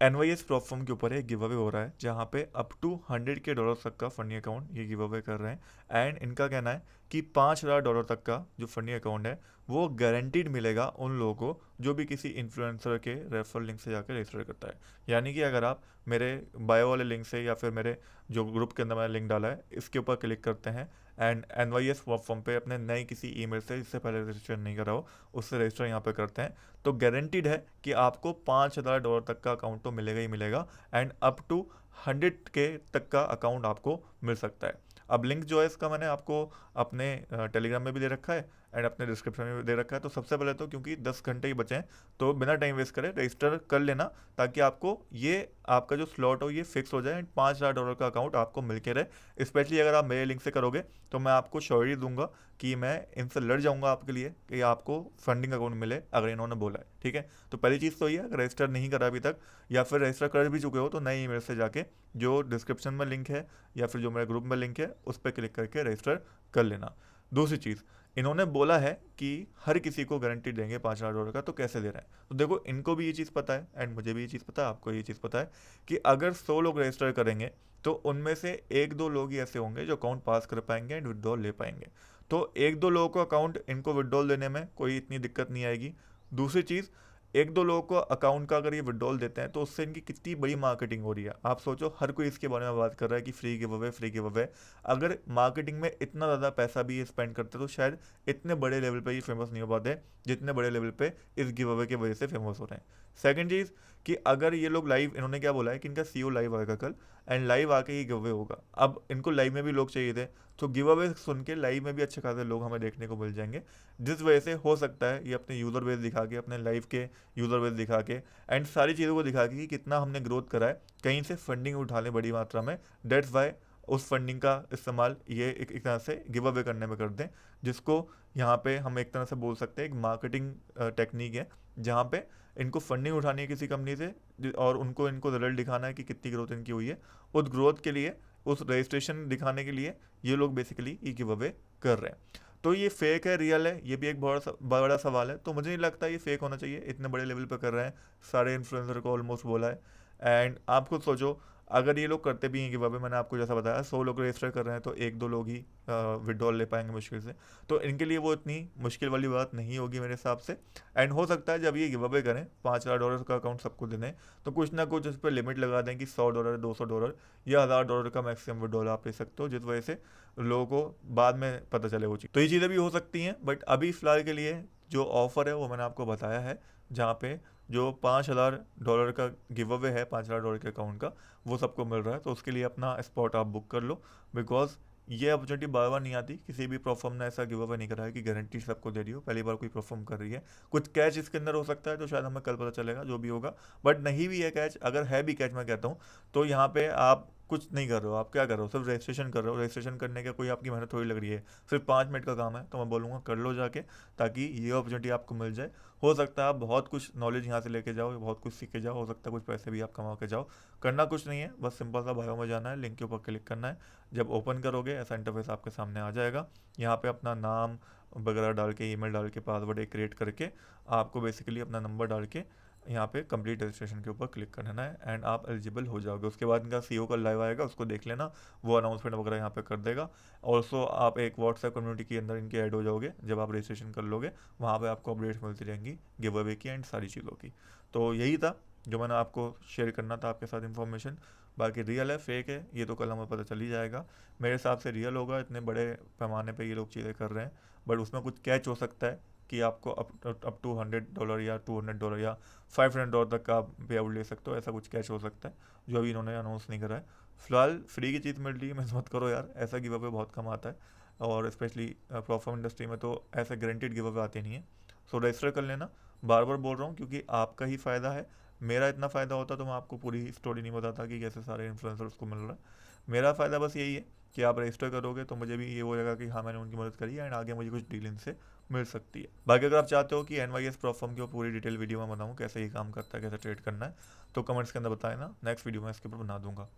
NYS platform के ऊपर एक गिव अवे हो रहा है जहाँ पे अप टू $100K तक का फंडी अकाउंट ये गिव अवे कर रहे हैं। एंड इनका कहना है कि $5,000 तक का जो फंडी अकाउंट है वो गारंटीड मिलेगा उन लोगों को जो भी किसी इन्फ्लुएंसर के रेफरल लिंक से जाकर रजिस्टर करता है। यानी कि अगर आप मेरे बायो वाले लिंक से या फिर मेरे जो ग्रुप के अंदर मैंने लिंक डाला है इसके ऊपर क्लिक करते हैं एंड एनवाईएस प्लेटफॉर्म पे अपने नए किसी ईमेल से जिससे पहले रजिस्टर नहीं करा हो उससे रजिस्टर यहाँ पे करते हैं, तो गारंटीड है कि आपको $5,000 तक का अकाउंट तो मिलेगा ही मिलेगा। एंड अप टू 100K तक का अकाउंट आपको मिल सकता है। अब लिंक जो है इसका मैंने आपको अपने टेलीग्राम में भी दे रखा है एंड अपने डिस्क्रिप्शन में भी दे रखा है। तो सबसे पहले तो क्योंकि 10 घंटे ही बचे हैं तो बिना टाइम वेस्ट करे रजिस्टर कर लेना, ताकि आपको ये आपका जो स्लॉट हो ये फिक्स हो जाए एंड $5,000 का अकाउंट आपको मिल के रहे। स्पेशली अगर आप मेरे लिंक से करोगे तो मैं आपको श्योरिटी दूंगा कि मैं इनसे लड़ जाऊंगा आपके लिए कि आपको फंडिंग अकाउंट मिले अगर इन्होंने बोला है। ठीक है, तो पहली चीज़ तो ये है, अगर रजिस्टर नहीं करा अभी तक या फिर रजिस्टर कर भी चुके हो तो नए ईमेल से जाके जो डिस्क्रिप्शन में लिंक है या फिर जो मेरे ग्रुप में लिंक है उस पर क्लिक करके रजिस्टर कर लेना। दूसरी चीज़, इन्होंने बोला है कि हर किसी को गारंटी देंगे $5,000 का, तो कैसे दे रहे हैं? तो देखो, इनको भी ये चीज़ पता है एंड मुझे भी ये चीज़ पता है, आपको ये चीज़ पता है कि अगर 100 लोग रजिस्टर करेंगे तो उनमें से एक दो लोग ही ऐसे होंगे जो अकाउंट पास कर पाएंगे एंड विड्रॉल ले पाएंगे। तो एक दो लोगों को अकाउंट इनको विड्रॉल देने में कोई इतनी दिक्कत नहीं आएगी। दूसरी चीज़, एक दो लोगों को अकाउंट का अगर ये विड्रॉल देते हैं तो उससे इनकी कितनी बड़ी मार्केटिंग हो रही है। आप सोचो, हर कोई इसके बारे में बात कर रहा है कि free give away, free give away. अगर मार्केटिंग में इतना ज़्यादा पैसा भी ये स्पेंड करते तो शायद इतने बड़े लेवल पे ये फेमस नहीं हो पाते जितने बड़े लेवल पे इस गिव अवे की वजह से फेमस हो रहे हैं। सेकंड चीज़ कि अगर ये लोग लाइव, इन्होंने क्या बोला है कि इनका सीईओ लाइव आएगा कल एंड लाइव आके ही गिव अवे होगा। अब इनको लाइव में भी लोग चाहिए थे, तो गिव अवे सुन के लाइव में भी अच्छे खासे लोग हमें देखने को मिल जाएंगे, जिस वजह से हो सकता है ये अपने यूज़र बेस दिखा के, अपने लाइव के यूज़र बेस दिखा के एंड सारी चीज़ों को दिखा के कि कितना हमने ग्रोथ करा है, कहीं से फंडिंग उठा लें बड़ी मात्रा में। डेट्स वाई उस फंडिंग का इस्तेमाल ये एक तरह से गिव अवे करने में कर दें, जिसको यहाँ पे हम एक तरह से बोल सकते हैं एक मार्केटिंग टेक्निक है, जहाँ पे इनको फंडिंग उठानी है किसी कंपनी से और उनको इनको रिजल्ट दिखाना है कि कितनी ग्रोथ इनकी हुई है। उस ग्रोथ के लिए, उस रजिस्ट्रेशन दिखाने के लिए ये लोग बेसिकली ये गिव अवे कर रहे हैं। तो ये फेक है, रियल है, ये भी एक बड़ा सवाल है। तो मुझे नहीं लगता ये फेक होना चाहिए, इतने बड़े लेवल पर कर रहे हैं, सारे इन्फ्लुएंसर को ऑलमोस्ट बोला है। एंड आप खुद सोचो, अगर ये लोग करते भी हैं गिव अवे, मैंने आपको जैसा बताया 100 लोग रजिस्टर कर रहे हैं तो एक दो लोग ही विड्रॉल ले पाएंगे मुश्किल से। तो इनके लिए वो इतनी मुश्किल वाली बात नहीं होगी मेरे हिसाब से। एंड हो सकता है जब ये गिव अवे करें $5,000 का अकाउंट सबको दे दें तो कुछ ना कुछ उस पर लिमिट लगा दें कि $100, $200 या $1,000 का मैक्सिमम विड्रॉल आप ले सकते हो, जिस वजह से लोगों को बाद में पता चले वो चीज़। तो ये चीज़ें भी हो सकती हैं, बट अभी फ़िलहाल के लिए जो ऑफ़र है वो मैंने आपको बताया है, जहाँ पे जो $5,000 का गिव अवे है $5,000 के अकाउंट का, वो सबको मिल रहा है। तो उसके लिए अपना स्पॉट आप बुक कर लो, बिकॉज ये अपॉर्चुनिटी बार बार नहीं आती। किसी भी प्लेटफॉर्म ने ऐसा गिव अवे नहीं करा है कि गारंटी सबको दे रही हो, पहली बार कोई प्लेटफॉर्म कर रही है। कुछ कैच इसके अंदर हो सकता है तो शायद हमें कल पता चलेगा जो भी होगा, बट नहीं भी है कैच, अगर है भी कैच मैं कहता हूँ, तो यहाँ पे आप कुछ नहीं कर रहे हो। आप क्या कर रहे हो? सिर्फ रजिस्ट्रेशन कर रहे हो। रजिस्ट्रेशन करने का कोई आपकी मेहनत थोड़ी लग रही है, सिर्फ 5 मिनट का काम है। तो मैं बोलूँगा कर लो जाके, ताकि ये अपॉर्चुनिटी आपको मिल जाए। हो सकता है आप बहुत कुछ नॉलेज यहाँ से लेके जाओ, बहुत कुछ सीख के जाओ, हो सकता है कुछ पैसे भी आप कमा के जाओ। करना कुछ नहीं है, बस सिंपल सा बायो में जाना है, लिंक के ऊपर क्लिक करना है। जब ओपन करोगे ऐसा इंटरफेस आपके सामने आ जाएगा। यहाँ पे अपना नाम वगैरह डाल के, ईमेल डाल के, पासवर्ड एक क्रिएट करके आपको बेसिकली अपना नंबर डाल के यहाँ पे कंप्लीट रजिस्ट्रेशन के ऊपर क्लिक करना है एंड आप एलिजिबल हो जाओगे। उसके बाद इनका सीईओ का लाइव आएगा, उसको देख लेना, वो अनाउंसमेंट वगैरह यहाँ पे कर देगा। ऑल्सो आप एक व्हाट्सएप कम्युनिटी के अंदर इनके ऐड हो जाओगे जब आप रजिस्ट्रेशन कर लोगे, वहाँ पे आपको अपडेट्स मिलती रहेंगी गिव अवे की एंड सारी चीज़ों की। तो यही था जो मैंने आपको शेयर करना था आपके साथ इन्फॉर्मेशन। बाकी रियल है फेक है ये तो कल हमें पता चल ही जाएगा। मेरे हिसाब से रियल होगा, इतने बड़े पैमाने पे ये लोग चीज़ें कर रहे हैं, बट उसमें कुछ कैच हो सकता है कि आपको अप टू $100 या $200 या $500 तक का पे आउट ले सकते हो, ऐसा कुछ कैच हो सकता है जो अभी इन्होंने अनाउंस नहीं करा है। फिलहाल फ्री की चीज़ मिल रही है, मिस मत करो यार, ऐसा गिव अवे बहुत कम आता है और स्पेशली प्लेटफॉर्म इंडस्ट्री में तो ऐसे गारंटेड गिव अवे आते नहीं है। सो रजिस्टर कर लेना, बार बार बोल रहा हूँ क्योंकि आपका ही फ़ायदा है। मेरा इतना फ़ायदा होता तो मैं आपको पूरी स्टोरी नहीं बताता कि कैसे सारे इन्फ्लुएंसर्स को मिल रहा है। मेरा फ़ायदा बस यही है कि आप रजिस्टर करोगे तो मुझे भी ये हो जाएगा कि हाँ मैंने उनकी मदद करी है एंड आगे मुझे कुछ डील इनसे मिल सकती है। बाकी अगर आप चाहते हो कि एनवाईएस प्लेटफॉर्म की पूरी डिटेल वीडियो में बनाऊँ, कैसे ये काम करता है, कैसे ट्रेड करना है, तो कमेंट्स के अंदर बताए ना, नेक्स्ट वीडियो में इसके ऊपर बना दूंगा।